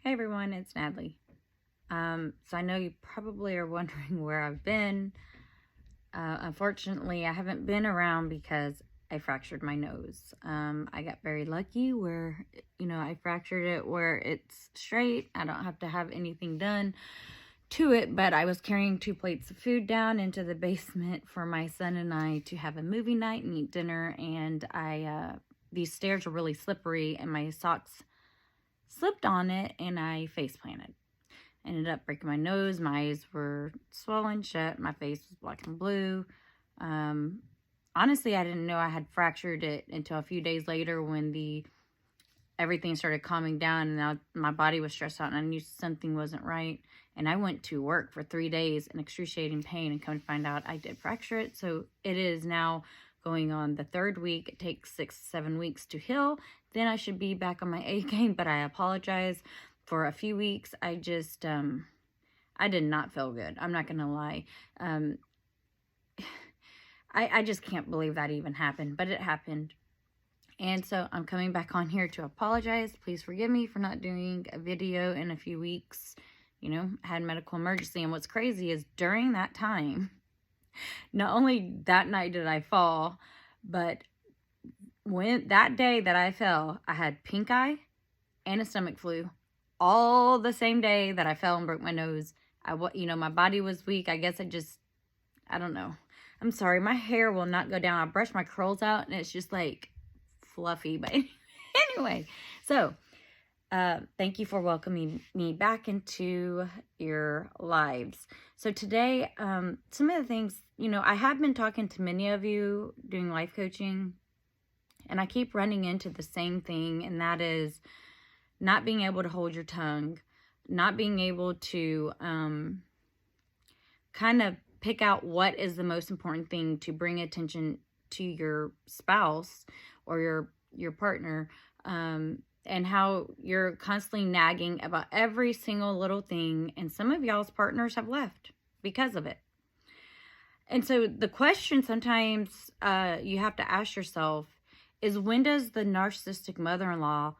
Hey everyone, it's Natalie. So I know you probably are wondering where I've been. Unfortunately, I haven't been around because I fractured my nose. I got very lucky where, I fractured it where it's straight. I don't have to have anything done to it, but I was carrying 2 plates of food down into the basement for my son and I to have a movie night and eat dinner. And these stairs are really slippery and my socks slipped on it and I face planted. Ended up breaking my nose. My eyes were swollen shut. My face was black and blue. Honestly, I didn't know I had fractured it until a few days later when everything started calming down and now my body was stressed out and I knew something wasn't right. And I went to work for 3 days in excruciating pain and come to find out I did fracture it. So it is now going on the 3rd week. It takes 6-7 weeks to heal. Then I should be back on my A game, but I apologize. For a few weeks, I just, I did not feel good. I'm not going to lie. I just can't believe that even happened, but it happened. And so I'm coming back on here to apologize. Please forgive me for not doing a video in a few weeks. Had medical emergency. And what's crazy is during that time, not only that night did I fall, but that day that I fell, I had pink eye and a stomach flu. All the same day that I fell and broke my nose. My body was weak. I guess I don't know. I'm sorry. My hair will not go down. I brush my curls out and it's just like fluffy. But anyway, so thank you for welcoming me back into your lives. So today, some of the things, I have been talking to many of you doing life coaching and I keep running into the same thing, and that is not being able to hold your tongue, not being able to kind of pick out what is the most important thing to bring attention to your spouse or your partner, and how you're constantly nagging about every single little thing, and some of y'all's partners have left because of it. And so the question sometimes you have to ask yourself is, when does the narcissistic mother-in-law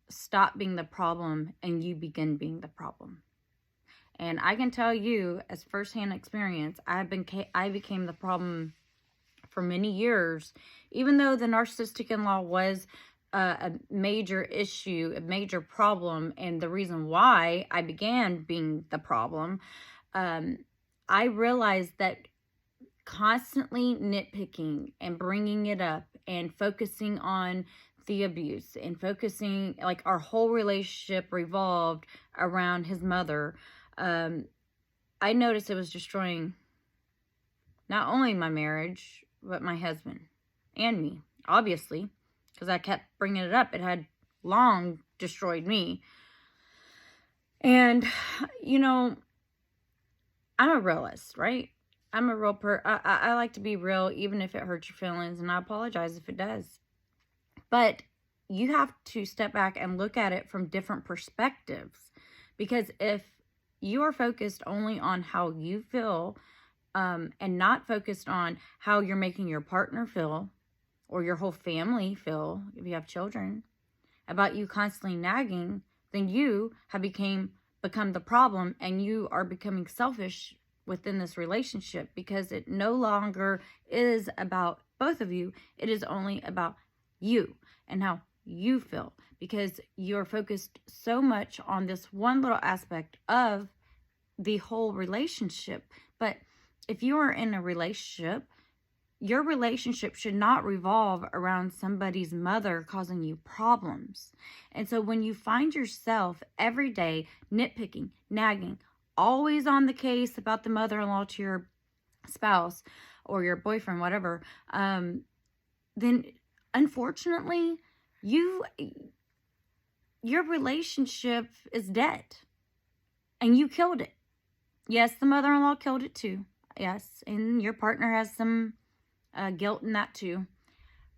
stop being the problem and you begin being the problem? And I can tell you, as firsthand experience, I became the problem for many years, even though the narcissistic in-law was a major issue, a major problem, and the reason why I began being the problem. I realized that constantly nitpicking and bringing it up and focusing on the abuse and focusing, like, our whole relationship revolved around his mother. I noticed it was destroying not only my marriage, but my husband and me, obviously, because I kept bringing it up. It had long destroyed me. And, I'm a realist, right? I'm a real I like to be real, even if it hurts your feelings, and I apologize if it does. But you have to step back and look at it from different perspectives. Because if you are focused only on how you feel, and not focused on how you're making your partner feel, or your whole family feel, if you have children, about you constantly nagging, then you have become the problem, and you are becoming selfish within this relationship, because it no longer is about both of you. It is only about you and how you feel, because you're focused so much on this one little aspect of the whole relationship. But if you are in a relationship, your relationship should not revolve around somebody's mother causing you problems. And so when you find yourself every day nitpicking, nagging, always on the case about the mother-in-law to your spouse or your boyfriend, whatever, then unfortunately, your relationship is dead. And you killed it. Yes, the mother-in-law killed it too. Yes, and your partner has some guilt in that too.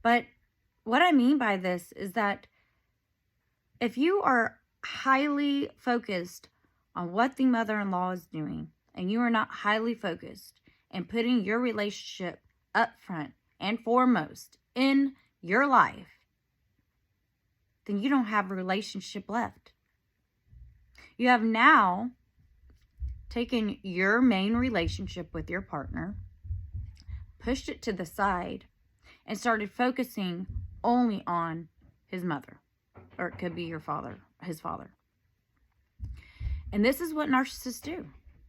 But what I mean by this is that if you are highly focused on what the mother-in-law is doing, and you are not highly focused and putting your relationship up front and foremost in your life, then you don't have a relationship left. You have now taken your main relationship with your partner, pushed it to the side, and started focusing only on his mother, or it could be your father, his father. And this is what narcissists do.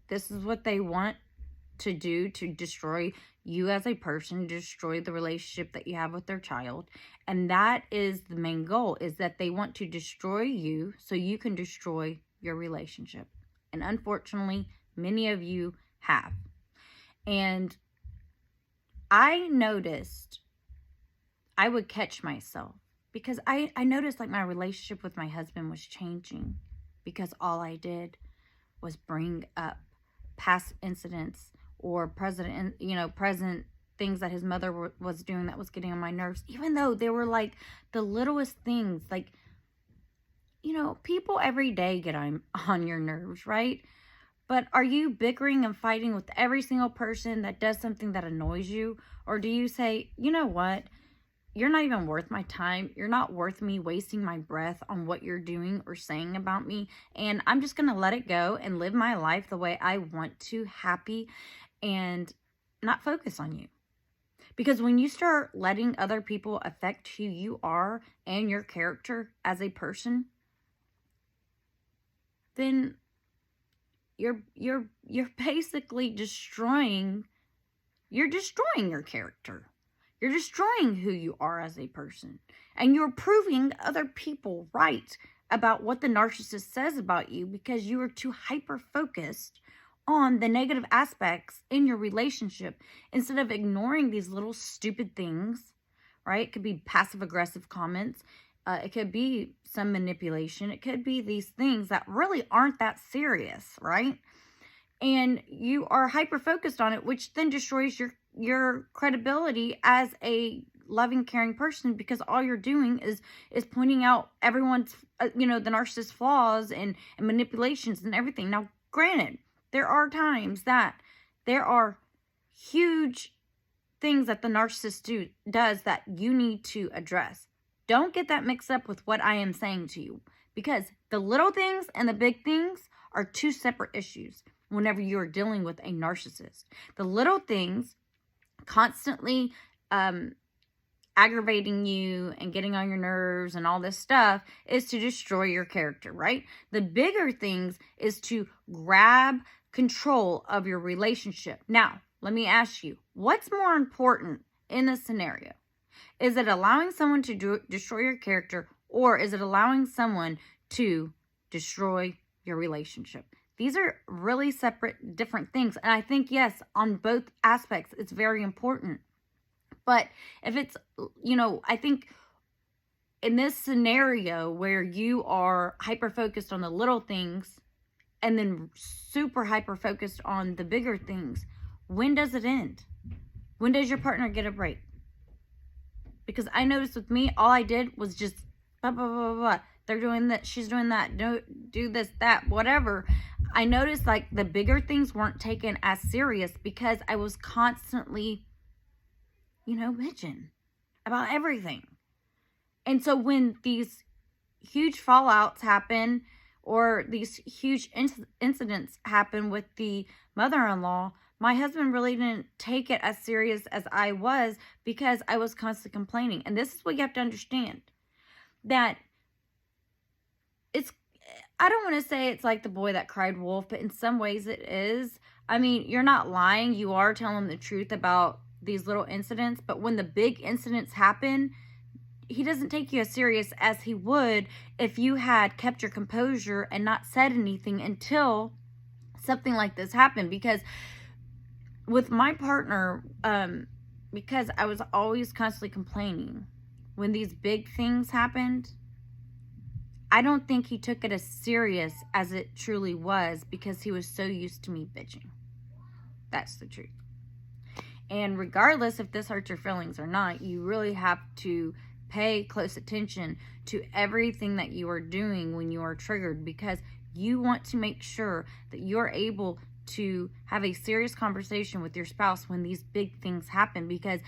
This is what they want to do to destroy you as a person, destroy the relationship that you have with their child. And that is the main goal, is that they want to destroy you so you can destroy your relationship. And unfortunately, many of you have. And I noticed, I would catch myself because I noticed like my relationship with my husband was changing because all I did was bring up past incidents or present things that his mother was doing that was getting on my nerves, even though they were like the littlest things. Like, people every day get on your nerves, right? But are you bickering and fighting with every single person that does something that annoys you? Or do you say, you know what? You're not even worth my time. You're not worth me wasting my breath on what you're doing or saying about me. And I'm just going to let it go and live my life the way I want to, happy, and not focus on you. Because when you start letting other people affect who you are and your character as a person, then you're basically destroying your character. You're destroying who you are as a person. And you're proving other people right about what the narcissist says about you because you are too hyper-focused on the negative aspects in your relationship instead of ignoring these little stupid things, right? It could be passive-aggressive comments. It could be some manipulation. It could be these things that really aren't that serious, right? And you are hyper-focused on it, which then destroys your credibility as a loving, caring person because all you're doing is pointing out everyone's, the narcissist's flaws and manipulations and everything. Now, granted, there are times that there are huge things that the narcissist does that you need to address. Don't get that mixed up with what I am saying to you, because the little things and the big things are two separate issues whenever you are dealing with a narcissist. The little things constantly aggravating you and getting on your nerves and all this stuff is to destroy your character, right? The bigger things is to grab control of your relationship. Now, let me ask you, what's more important in this scenario? Is it allowing someone to destroy your character, or is it allowing someone to destroy your relationship? These are really separate, different things. And I think, yes, on both aspects, it's very important. But if it's, I think in this scenario where you are hyper-focused on the little things and then super hyper-focused on the bigger things, when does it end? When does your partner get a break? Because I noticed with me, all I did was just blah, blah, blah, blah. They're doing that. She's doing that. Do this, that, whatever. I noticed like the bigger things weren't taken as serious because I was constantly, bitching about everything. And so when these huge fallouts happen or these huge incidents happen with the mother-in-law, my husband really didn't take it as serious as I was because I was constantly complaining. And this is what you have to understand, that I don't want to say it's like the boy that cried wolf, but in some ways it is. I mean, you're not lying. You are telling the truth about these little incidents. But when the big incidents happen, he doesn't take you as serious as he would if you had kept your composure and not said anything until something like this happened. Because with my partner, because I was always constantly complaining, when these big things happened, I don't think he took it as serious as it truly was because he was so used to me bitching. That's the truth. And regardless if this hurts your feelings or not, you really have to pay close attention to everything that you are doing when you are triggered, because you want to make sure that you're able to have a serious conversation with your spouse when these big things happen, because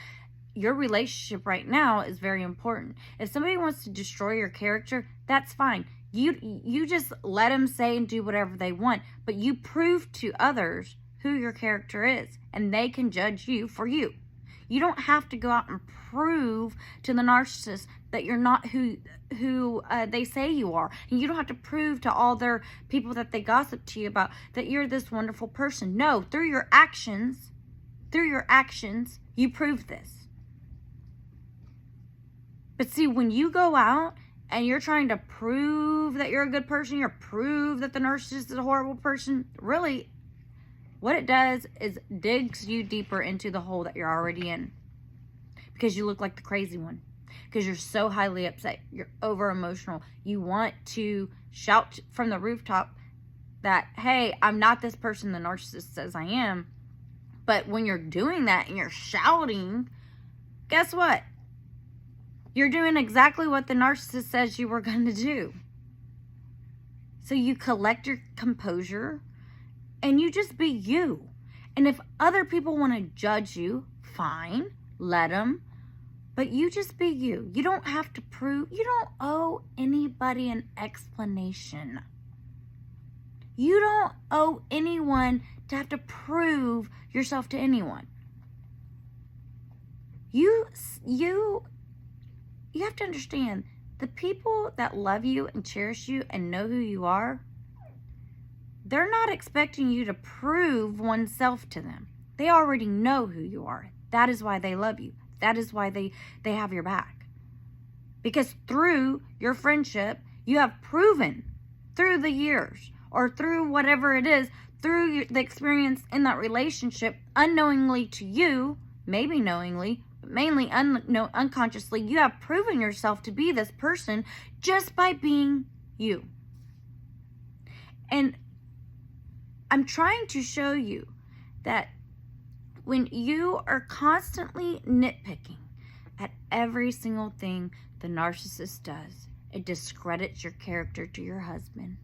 your relationship right now is very important. If somebody wants to destroy your character, that's fine. You just let them say and do whatever they want, but you prove to others who your character is, and they can judge you for you. You don't have to go out and prove to the narcissist that you're not who they say you are. And you don't have to prove to all their people that they gossip to you about that you're this wonderful person. No, through your actions, you prove this. But see, when you go out and you're trying to prove that you're a good person, you're prove that the narcissist is a horrible person, really, what it does is digs you deeper into the hole that you're already in. Because you look like the crazy one. Because you're so highly upset. You're over emotional. You want to shout from the rooftop that, hey, I'm not this person the narcissist says I am. But when you're doing that and you're shouting, guess what? You're doing exactly what the narcissist says you were going to do. So you collect your composure and you just be you. And if other people want to judge you, fine, let them. But you just be you. You don't have to prove, you don't owe anybody an explanation. You don't owe anyone to have to prove yourself to anyone. You have to understand, the people that love you and cherish you and know who you are, they're not expecting you to prove oneself to them. They already know who you are. That is why they love you. That is why they have your back. Because through your friendship, you have proven through the years or through whatever it is, through the experience in that relationship, unknowingly to you, maybe knowingly, but mainly unconsciously, you have proven yourself to be this person just by being you. And I'm trying to show you that when you are constantly nitpicking at every single thing the narcissist does, it discredits your character to your husband.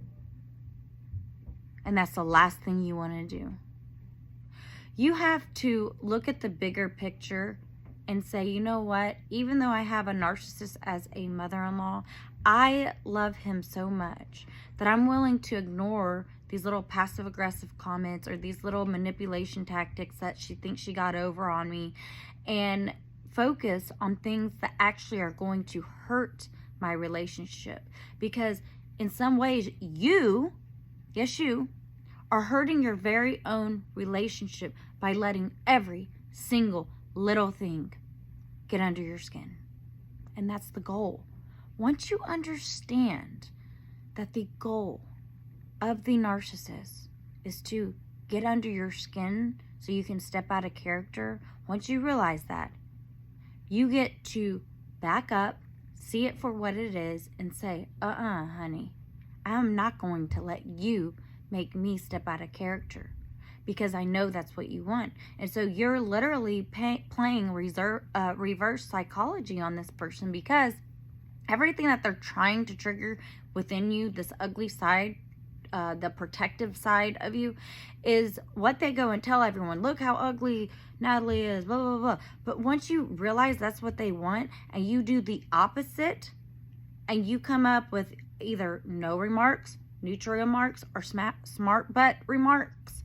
And that's the last thing you want to do. You have to look at the bigger picture and say, you know what? Even though I have a narcissist as a mother-in-law, I love him so much that I'm willing to ignore these little passive-aggressive comments or these little manipulation tactics that she thinks she got over on me, and focus on things that actually are going to hurt my relationship. Because in some ways, you are hurting your very own relationship by letting every single little thing get under your skin. And that's the goal. Once you understand that the goal of the narcissist is to get under your skin so you can step out of character, once you realize that, you get to back up, see it for what it is, and say, honey, I'm not going to let you make me step out of character, because I know that's what you want. And so you're literally playing reverse psychology on this person, because everything that they're trying to trigger within you, this ugly side, the protective side of you, is what they go and tell everyone. Look how ugly Natalie is, blah, blah, blah. But once you realize that's what they want, and you do the opposite, and you come up with either no remarks, neutral remarks, or smart butt remarks,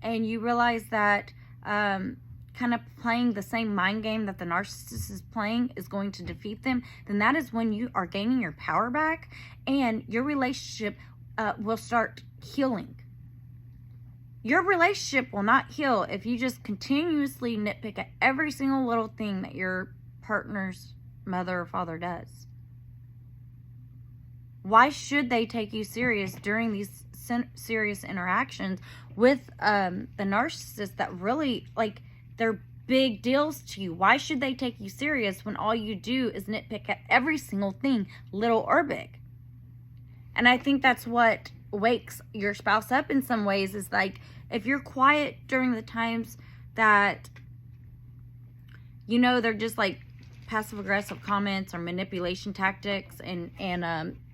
and you realize that kind of playing the same mind game that the narcissist is playing is going to defeat them, then that is when you are gaining your power back, and your relationship will start healing. Your relationship will not heal if you just continuously nitpick at every single little thing that your partner's mother or father does. Why should they take you serious during these serious interactions with the narcissist that really, like, they're big deals to you? Why should they take you serious when all you do is nitpick at every single thing, little or big? And I think that's what wakes your spouse up in some ways, is like, if you're quiet during the times that, you know, they're just like passive aggressive comments or manipulation tactics, and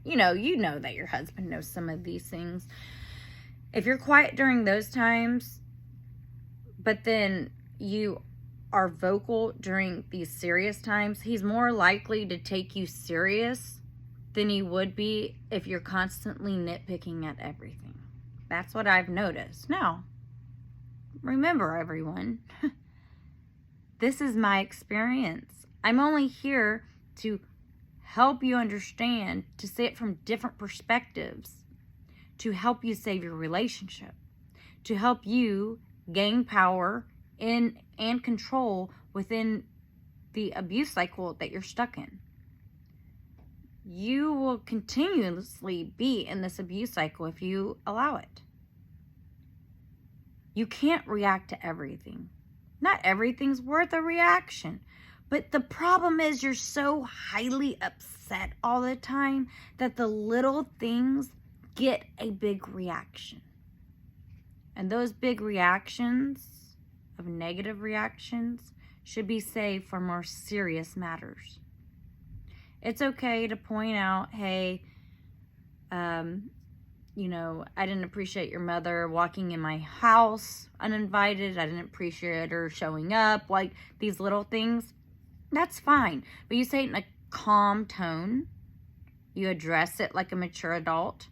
you know that your husband knows some of these things. If you're quiet during those times, but then you are vocal during these serious times, he's more likely to take you serious than you would be if you're constantly nitpicking at everything. That's what I've noticed. Now, remember, everyone, this is my experience. I'm only here to help you understand, to see it from different perspectives, to help you save your relationship, to help you gain power in and control within the abuse cycle that you're stuck in. You will continuously be in this abuse cycle if you allow it. You can't react to everything. Not everything's worth a reaction. But the problem is you're so highly upset all the time that the little things get a big reaction. And those big reactions, of negative reactions, should be saved for more serious matters. It's okay to point out, hey, I didn't appreciate your mother walking in my house uninvited. I didn't appreciate her showing up. Like, these little things, that's fine. But you say it in a calm tone. You address it like a mature adult.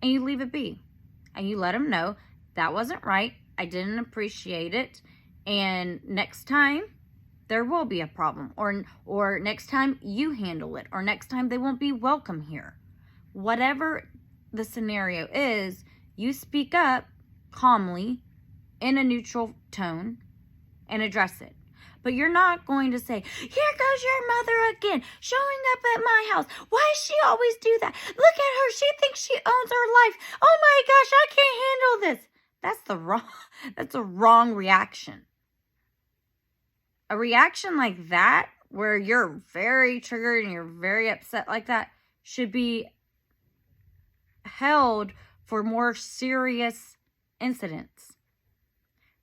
And you leave it be. And you let them know, that wasn't right. I didn't appreciate it. And next time, there will be a problem. Or next time, you handle it. Or next time, they won't be welcome here. Whatever the scenario is, you speak up calmly in a neutral tone and address it. But you're not going to say, here goes your mother again, showing up at my house. Why does she always do that? Look at her. She thinks she owns her life. Oh my gosh, I can't handle this. That's a wrong reaction. A reaction like that, where you're very triggered and you're very upset like that, should be held for more serious incidents.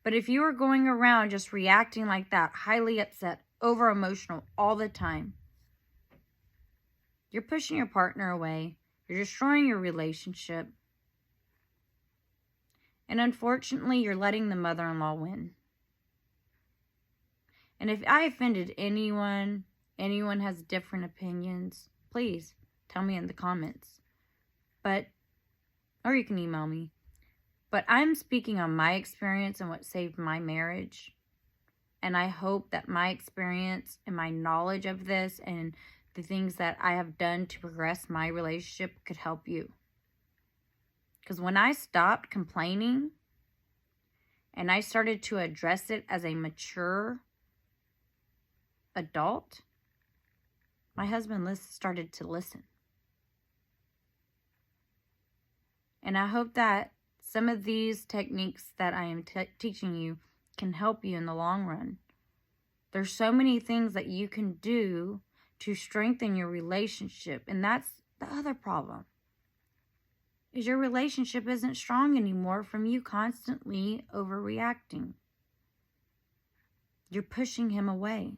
But if you are going around just reacting like that, highly upset, over emotional all the time, you're pushing your partner away. You're destroying your relationship. And unfortunately, you're letting the mother-in-law win. And if I offended anyone has different opinions, please tell me in the comments. Or you can email me. But I'm speaking on my experience and what saved my marriage. And I hope that my experience and my knowledge of this and the things that I have done to progress my relationship could help you. Because when I stopped complaining and I started to address it as a mature adult, my husband started to listen. And I hope that some of these techniques that I am teaching you can help you in the long run. There's so many things that you can do to strengthen your relationship. And that's the other problem. Is your relationship isn't strong anymore from you constantly overreacting. You're pushing him away.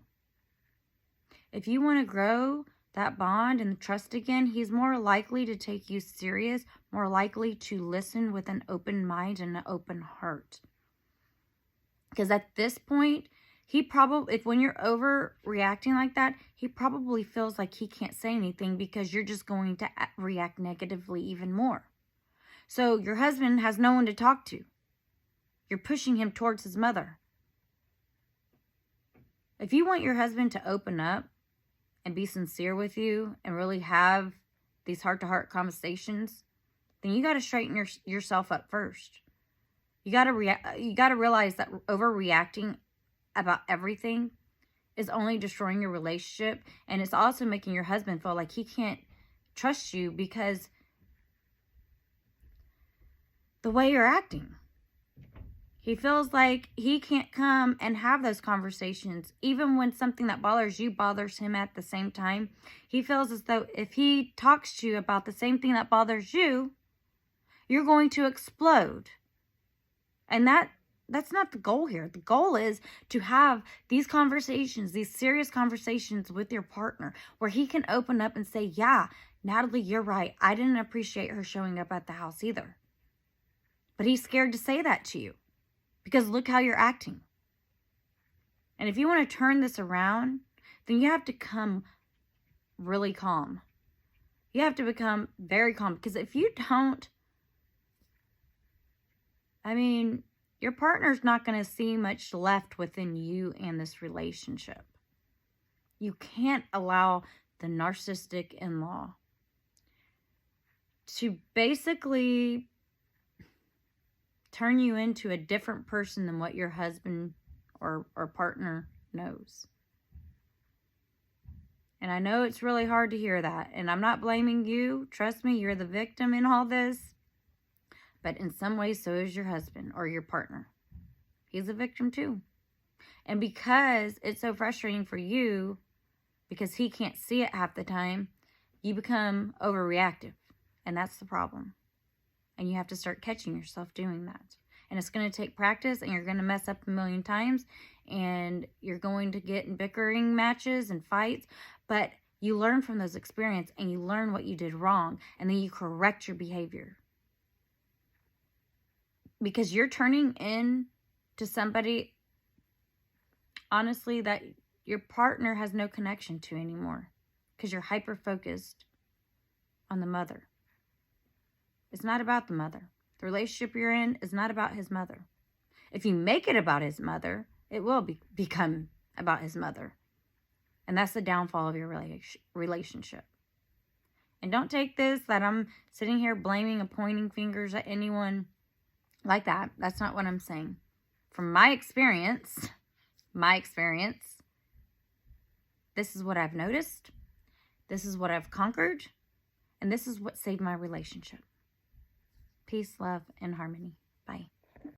If you want to grow that bond and trust again, he's more likely to take you serious, more likely to listen with an open mind and an open heart. Because at this point, if when you're overreacting like that, he probably feels like he can't say anything because you're just going to react negatively even more. So your husband has no one to talk to. You're pushing him towards his mother. If you want your husband to open up and be sincere with you and really have these heart-to-heart conversations, then you got to straighten yourself up first. You got to realize that overreacting about everything is only destroying your relationship, and it's also making your husband feel like he can't trust you because the way you're acting. He feels like he can't come and have those conversations. Even when something that bothers you bothers him at the same time, he feels as though if he talks to you about the same thing that bothers you, you're going to explode. And that's not the goal here. The goal is to have these conversations, these serious conversations with your partner, where he can open up and say, yeah, Natalie, you're right. I didn't appreciate her showing up at the house either. But he's scared to say that to you. Because look how you're acting. And if you want to turn this around, then you have to come really calm. You have to become very calm, because if you don't, I mean, your partner's not going to see much left within you and this relationship. You can't allow the narcissistic in-law to basically turn you into a different person than what your husband or partner knows. And I know it's really hard to hear that. And I'm not blaming you. Trust me, you're the victim in all this. But in some ways, so is your husband or your partner. He's a victim too. And because it's so frustrating for you, because he can't see it half the time, you become overreactive. And that's the problem. And you have to start catching yourself doing that. And it's going to take practice, and you're going to mess up a million times, and you're going to get in bickering matches and fights. But you learn from those experiences, and you learn what you did wrong, and then you correct your behavior. Because you're turning in to somebody, honestly, that your partner has no connection to anymore, because you're hyper-focused on the mother. It's not about the mother. The relationship you're in is not about his mother. If you make it about his mother, it will become about his mother. And that's the downfall of your relationship. And don't take this that I'm sitting here blaming and pointing fingers at anyone like that. That's not what I'm saying. From my experience, this is what I've noticed. This is what I've conquered. And this is what saved my relationship. Peace, love, and harmony. Bye.